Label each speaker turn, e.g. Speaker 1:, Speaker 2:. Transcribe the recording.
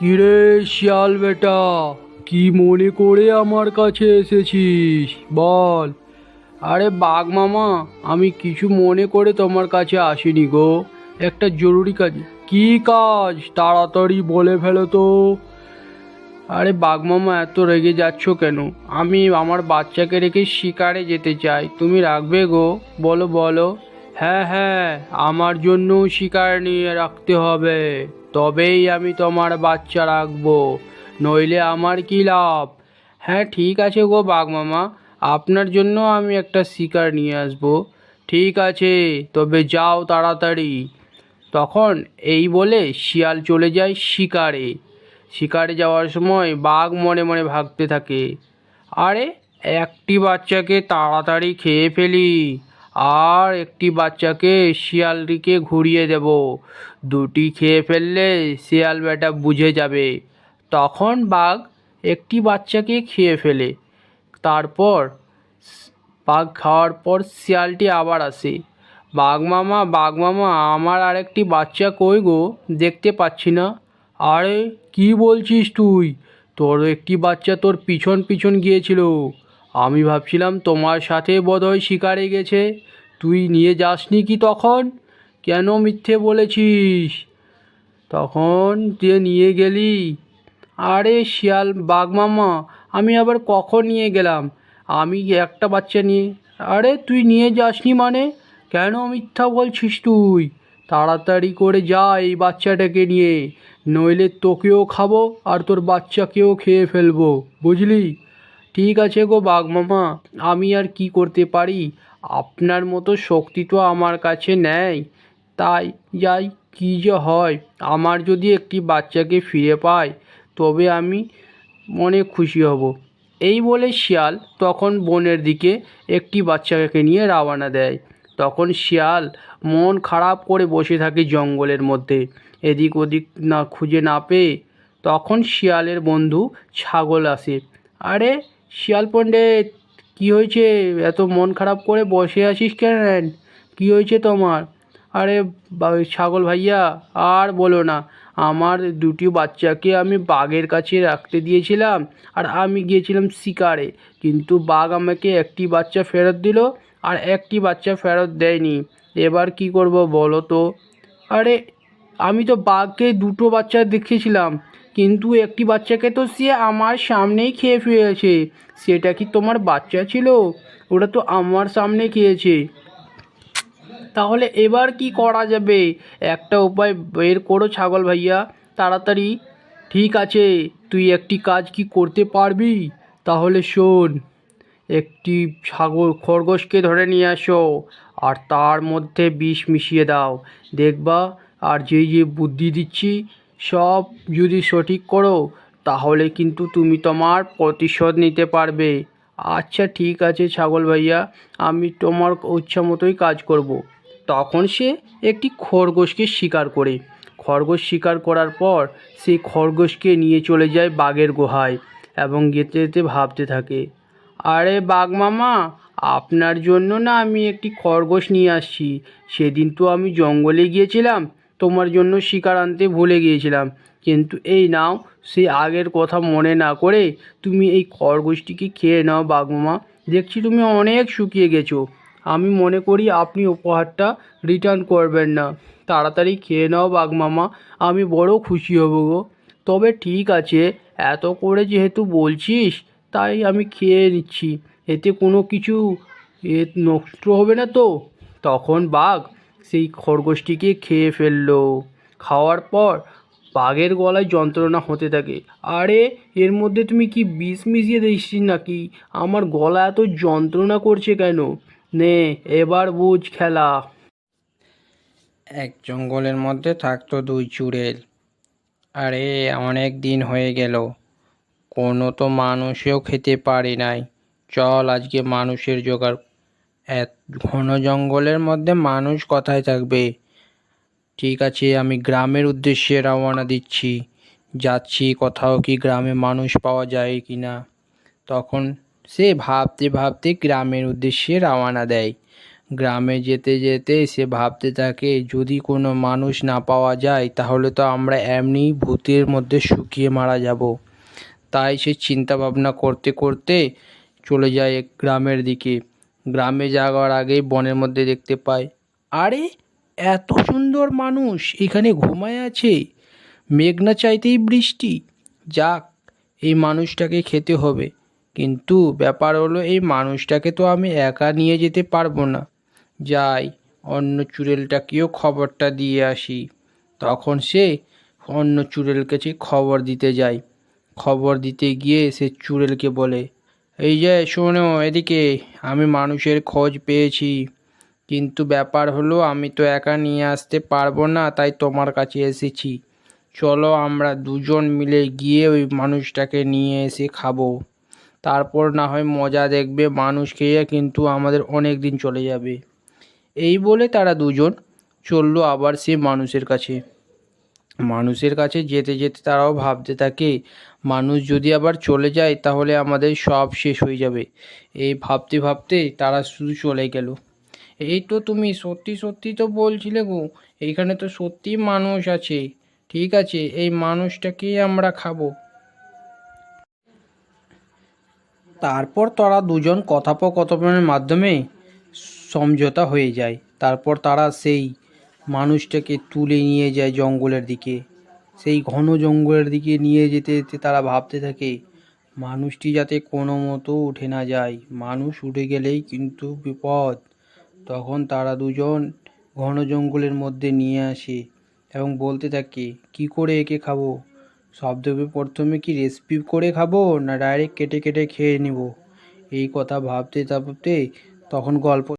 Speaker 1: কিরে শিয়াল বেটা, কি মনে করে আমার কাছে এসেছিস বল। আরে বাঘ মামা, আমি কিছু মনে করে তোমার কাছে আসিনি গো। একটা জরুরি কাজ। কি কাজ তাড়াতাড়ি বলে ফেলো তো। আরে বাঘ মামা, এত রেগে যাচ্ছ কেন? আমি আমার বাচ্চাকে রেখে শিকারে যেতে চাই, তুমি রাখবে গো? বলো বলো। হ্যাঁ হ্যাঁ, আমার জন্য শিকার নিয়ে রাখতে হবে, তবেই আমি তোমার বাচ্চা রাখবো, নইলে আমার কি লাভ? হ্যাঁ ঠিক আছে গো বাঘ মামা, আপনার জন্য আমি একটা শিকার নিয়ে আসবো। ঠিক আছে, তবে যাও তাড়াতাড়ি। তখন এই বলে শিয়াল চলে যায় শিকারে। শিকারে যাওয়ার সময় বাঘ মনে মনে ভাবতে থাকে, আরে একটি বাচ্চাকে তাড়াতাড়ি খেয়ে ফেলি, আর একটি বাচ্চাকে শিয়ালটিকে ঘুরিয়ে দেব। দুটি খেয়ে ফেললে শিয়াল বেটা বুঝে যাবে। তখন বাঘ একটি বাচ্চাকে খেয়ে ফেলে। তারপর বাঘ খাওয়ার পর শিয়ালটি আবার আসে। বাঘ মামা বাঘ মামা, আমার আরেকটি বাচ্চা কই গো, দেখতে পাচ্ছি না। আরে কি বলছিস তুই? তোর একটি বাচ্চা তোর পিছন পিছন গিয়েছিল। আমি ভাবছিলাম তোমার সাথে বোধহয় শিকারে গেছে। তুই নিয়ে যাসনি কি তখন? কেন মিথ্যে বলেছিস? তখন তুই নিয়ে গেলি। আরে শিয়াল বাঘ মামা, আমি আবার কখন নিয়ে গেলাম? আমি একটা বাচ্চা নিয়ে। আরে তুই নিয়ে যাসনি মানে? কেন মিথ্যা বলছিস তুই? তাড়াতাড়ি করে যা এই বাচ্চাটাকে নিয়ে, নইলে তোকেও খাবো আর তোর বাচ্চাকেও খেয়ে ফেলবো, বুঝলি? ঠিক আছে গো বাঘ মামা, আমি আর কি করতে পারি? আপনার মতো শক্তি তো আমার কাছে নেই। তাই যাই, কী যে হয়। আমার যদি একটি বাচ্চাকে ফিরে পাই, তবে আমি অনেক খুশি হব। এই বলে শিয়াল তখন বনের দিকে একটি বাচ্চাকে নিয়ে রওনা দেয়। তখন শিয়াল মন খারাপ করে বসে থাকে জঙ্গলের মধ্যে, এদিক ওদিক না খুঁজে না পেয়ে। তখন শিয়ালের বন্ধু ছাগল আসে। আরে শিয়াল পণ্ডিত, কি হয়েছে? এত মন খারাপ করে বসে আছিস কেন? কি হয়েছে তোমার? আরে ছাগল ভাইয়া, আর বলো না, আমার দুটি বাচ্চাকে আমি বাঘের কাছে রাখতে দিয়েছিলাম, আর আমি গিয়েছিলাম শিকারে, কিন্তু বাঘ আমাকে একটি বাচ্চা ফেরত দিল আর একটি বাচ্চা ফেরত দেয়নি। এবার কি করব বলো তো? আরে আমি তো বাঘকে দুটো বাচ্চা দেখেছিলাম, কিন্তু একটি বাচ্চাকে তো সে আমার সামনেই খেয়ে ফেলেছে। সেটা কি তোমার বাচ্চা ছিল? ওটা তো আমার সামনে খেয়েছে। তাহলে এবার কি করা যাবে? একটা উপায় বের করো ছাগল ভাইয়া, তাড়াতাড়ি। ঠিক আছে, তুই একটি কাজ কি করতে পারবি? তাহলে শোন, একটি খরগোশকে ধরে নিয়ে আসো, আর তার মধ্যে বিষ মিশিয়ে দাও, দেখবা। আর যেই যে বুদ্ধি দিচ্ছি, সব যদি সঠিক করো, তাহলে কিন্তু তুমি তোমার প্রতিশোধ নিতে পারবে। আচ্ছা ঠিক আছে ছাগল ভাইয়া, আমি তোমার ইচ্ছা মতোই কাজ করব। তখন সে একটি খরগোশকে শিকার করে। খরগোশ শিকার করার পর সেই খরগোশকে নিয়ে চলে যায় বাঘের গুহায়, এবং যেতে যেতে ভাবতে থাকে, আরে বাঘ মামা, আপনার জন্য না আমি একটি খরগোশ নিয়ে আসছি। সেদিন তো আমি জঙ্গলে গিয়েছিলাম, তোমার জন্য শিকার আনতে ভুলে গিয়েছিলাম, কিন্তু এই নাও, সেই আগের কথা মনে না করে তুমি এই খরগোশটিকে খেয়ে নাও বাঘ মামা। দেখছি তুমি অনেক শুকিয়ে গেছো, আমি মনে করি আপনি উপহারটা রিটার্ন করবেন না। তাড়াতাড়ি খেয়ে নাও বাঘ মামা, আমি বড় খুশি হব গো। তবে ঠিক আছে, এত করে যেহেতু বলছিস, তাই আমি খেয়ে নিচ্ছি, এতে কোনো কিছু নষ্ট হবে না তো? তখন বাঘ সেই খরগোশটিকে খেয়ে ফেললো। খাওয়ার পর বাঘের গলায় যন্ত্রণা হতে থাকে। আরে এর মধ্যে তুমি কি বিষ মিশিয়ে দিচ্ছিস নাকি? আমার গলা এত যন্ত্রণা করছে কেন? নে, এবার বুঝ খেলা।
Speaker 2: এক জঙ্গলের মধ্যে থাকতো দুই চুড়েল। আরে অনেক দিন হয়ে গেল, কোনো তো মানুষেও খেতে পারি নাই। চল আজকে মানুষের জোগাড়। এত ঘন জঙ্গলের মধ্যে মানুষ কোথায় থাকবে? ঠিক আছে, আমি গ্রামের উদ্দেশ্যে রওনা দিচ্ছি। যাচ্ছি, কোথাও কি গ্রামে মানুষ পাওয়া যায় কি না। তখন সে ভাবতে ভাবতে গ্রামের উদ্দেশ্যে রওনা দেয়। গ্রামে যেতে যেতে সে ভাবতে থাকে, যদি কোনো মানুষ না পাওয়া যায় তাহলে তো আমরা এমনি ভূতের মধ্যে শুকিয়ে মারা যাব। তাই সে চিন্তা ভাবনা করতে করতে চলে যায় এক গ্রামের দিকে। গ্রামে যাওয়ার আগেই বনের মধ্যে দেখতে পায়, আরে এত সুন্দর মানুষ এখানে ঘুমায় আছে, মেঘ না চাইতেই বৃষ্টি। যাক, এই মানুষটাকে খেতে হবে। কিন্তু ব্যাপার হলো, এই মানুষটাকে তো আমি একা নিয়ে যেতে পারবো না। যাই, অন্য চুড়েলটাকেও খবরটা দিয়ে আসি। তখন সে অন্য চুড়েল কাছে খবর দিতে যায়। খবর দিতে গিয়ে সে চুড়েলকে বলে, এই যে শোনো এদিকে, আমি মানুষের খোঁজ পেয়েছি, কিন্তু ব্যাপার হলো আমি তো একা নিয়ে আসতে পারবো না, তাই তোমার কাছে এসেছি। চলো আমরা দুজন মিলে গিয়ে ওই মানুষটাকে নিয়ে এসে খাবো। তারপর না হয় মজা দেখবে, মানুষ খেয়ে কিন্তু আমাদের অনেক দিন চলে যাবে। এই বলে তারা দুজন চললো আবার সে মানুষের কাছে। মানুষের কাছে যেতে যেতে তারাও ভাবতে থাকে, মানুষ যদি আবার চলে যায় তাহলে আমাদের সব শেষ হয়ে যাবে। এই ভাবতে ভাবতে তারা শুধু চলে গেল। এই তো তুমি সত্যি সত্যি তো বলছিলে গো, এইখানে তো সত্যি মানুষ আছে। ঠিক আছে, এই মানুষটাকেই আমরা খাবো। তারপর তারা দুজন কথোপকথনের মাধ্যমে সমঝোতা হয়ে যায়। তারপর তারা সেই মানুষটাকে তুলে নিয়ে যায় জঙ্গলের দিকে। সেই ঘন জঙ্গলের দিকে নিয়ে যেতে যেতে তারা ভাবতে থাকে, মানুষটি যাতে কোনো মতো উঠে না যায়, মানুষ উঠে গেলেই কিন্তু বিপদ। তখন তারা দুজন ঘন জঙ্গলের মধ্যে নিয়ে আসে এবং বলতে থাকে, কি করে একে খাবো? শব্দকে প্রথমে কি রেসিপি করে খাবো, না ডাইরেক্ট কেটে কেটে খেয়ে নিব? এই কথা ভাবতে ভাবতে তখন গল্প